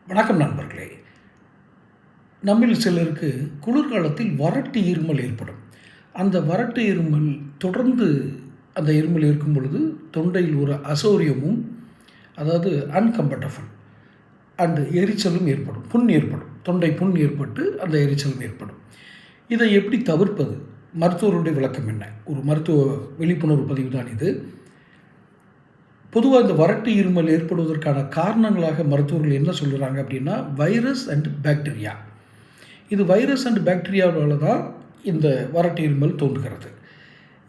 வணக்கம் நண்பர்களே. நம்மில் சிலருக்கு குளிர்காலத்தில் வறட்டு இருமல் ஏற்படும். அந்த வறட்டு இருமல் தொடர்ந்து அந்த இருமல் இருக்கும் பொழுது தொண்டையில் ஒரு அசௌரியமும், அதாவது அன்கம்ஃபர்டபுள் அண்ட் எரிச்சலும் ஏற்படும். புண் ஏற்படும். தொண்டை புண் ஏற்பட்டு அந்த எரிச்சலும் ஏற்படும். இதை எப்படி தவிர்ப்பது? மருத்துவருடைய விளக்கம் என்ன? ஒரு மருத்துவ விழிப்புணர்வு பதிவு தான் இது. பொதுவாக இந்த வறட்டு இருமல் ஏற்படுவதற்கான காரணங்களாக மருத்துவர்கள் என்ன சொல்கிறாங்க அப்படின்னா, வைரஸ் அண்ட் பாக்டீரியா. இது வைரஸ் அண்ட் பாக்டீரியாவால் தான் இந்த வறட்டு இருமல் தோன்றுகிறது.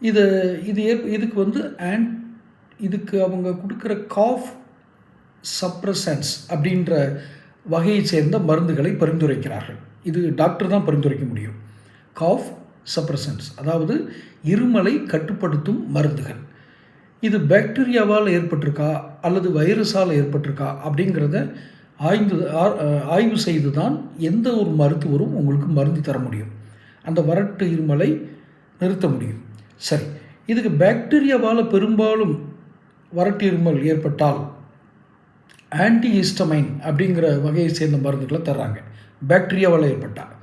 இது இது இதுக்கு வந்து இதுக்கு அவங்க கொடுக்குற காஃப் சப்ரசன்ஸ் அப்படின்ற வகையை சேர்ந்த மருந்துகளை பரிந்துரைக்கிறார்கள். இது டாக்டர் தான் பரிந்துரைக்க முடியும். காஃப் சப்ரசன்ஸ், அதாவது இருமலை கட்டுப்படுத்தும் மருந்துகள். இது பாக்டீரியாவால் ஏற்பட்டிருக்கா அல்லது வைரஸால் ஏற்பட்டிருக்கா அப்படிங்கிறத ஆய்வு செய்து தான் எந்த ஒரு மருத்துவரும் உங்களுக்கு மருந்து தர முடியும், அந்த வறட்டு இருமலை நிறுத்த முடியும். சரி, இதுக்கு பாக்டீரியாவால் பெரும்பாலும் வறட்டு இருமல் ஏற்பட்டால் ஆன்டிஹிஸ்டமைன் அப்படிங்கிற வகையை சேர்ந்த மருந்துகளை தர்றாங்க. பாக்டீரியாவால் ஏற்பட்டால்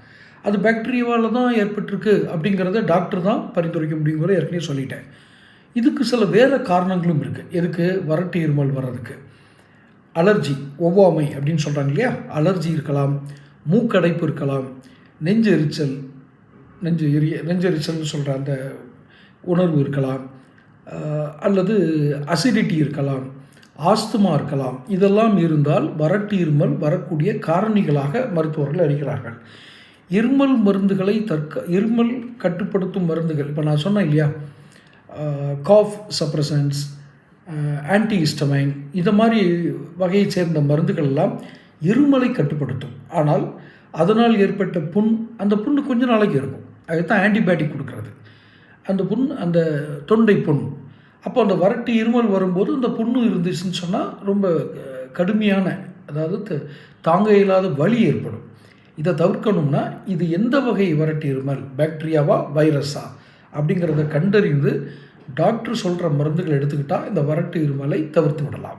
அது பாக்டீரியாவால் தான் ஏற்பட்டிருக்கு அப்படிங்கிறத டாக்டர் தான் பரிந்துரைக்க முடியுங்கிறத ஏற்கனவே சொல்லிட்டேன். இதுக்கு சில வேறு காரணங்களும் இருக்குது. எதுக்கு வறட்டு இருமல் வர்றதுக்கு? அலர்ஜி, ஒவ்வாமை அப்படின்னு சொல்கிறாங்க இல்லையா, அலர்ஜி இருக்கலாம், மூக்கடைப்பு இருக்கலாம், நெஞ்செரிச்சல்னு சொல்கிற அந்த உணர்வு இருக்கலாம், அல்லது அசிடிட்டி இருக்கலாம், ஆஸ்துமா இருக்கலாம். இதெல்லாம் இருந்தால் வறட்டு இருமல் வரக்கூடிய காரணிகளாக மருத்துவர்கள் அறிகிறார்கள். இருமல் மருந்துகளை இருமல் கட்டுப்படுத்தும் மருந்துகள் இப்போ நான் சொன்னேன் இல்லையா, காஃப் சப்ரசன்ஸ், ஆன்டிஹிஸ்டமைன், இதை மாதிரி வகையை சேர்ந்த மருந்துகள் எல்லாம் இருமலை கட்டுப்படுத்தும். ஆனால் அதனால் ஏற்பட்ட புண், அந்த புண்ணு கொஞ்ச நாளைக்கு இருக்கும். அதுதான் ஆன்டிபயோட்டிக் கொடுக்கறது. அந்த புண், அந்த தொண்டை புண், அப்போ அந்த வறட்டு இருமல் வரும்போது அந்த புண்ணு இருந்துச்சுன்னு சொன்னால் ரொம்ப கடுமையான, அதாவது தாங்க இயலாத வலி ஏற்படும். இதை தவிர்க்கணும்னா இது எந்த வகை வறட்டு இருமல், பாக்டீரியாவா வைரஸா அப்படிங்கிறத கண்டறிந்து டாக்டர் சொல்கிற மருந்துகள் எடுத்துக்கிட்டால் இந்த வறட்டு இருமலை தவிர்த்து விடலாம்.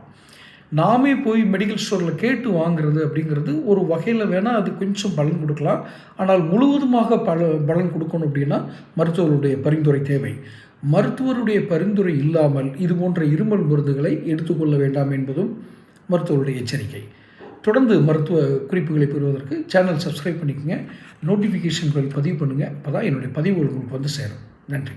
நாமே போய் மெடிக்கல் ஸ்டோரில் கேட்டு வாங்குறது அப்படிங்கிறது ஒரு வகையில் வேணால் அது கொஞ்சம் பலன் கொடுக்கலாம். ஆனால் முழுவதுமாக பலன் கொடுக்கணும் அப்படின்னா மருத்துவருடைய பரிந்துரை தேவை. மருத்துவருடைய பரிந்துரை இல்லாமல் இது போன்ற இருமல் மருந்துகளை எடுத்துக்கொள்ள வேண்டாம் என்பதும் மருத்துவருடைய எச்சரிக்கை. தொடர்ந்து மருத்துவ குறிப்புகளை பெறுவதற்கு சேனல் சப்ஸ்கிரைப் பண்ணிக்கோங்க. நோட்டிஃபிகேஷன்கள் பதிவு பண்ணுங்கள். அப்போ தான் என்னுடைய பதிவுகள் உங்களுக்கு வந்து சேரும். நன்றி.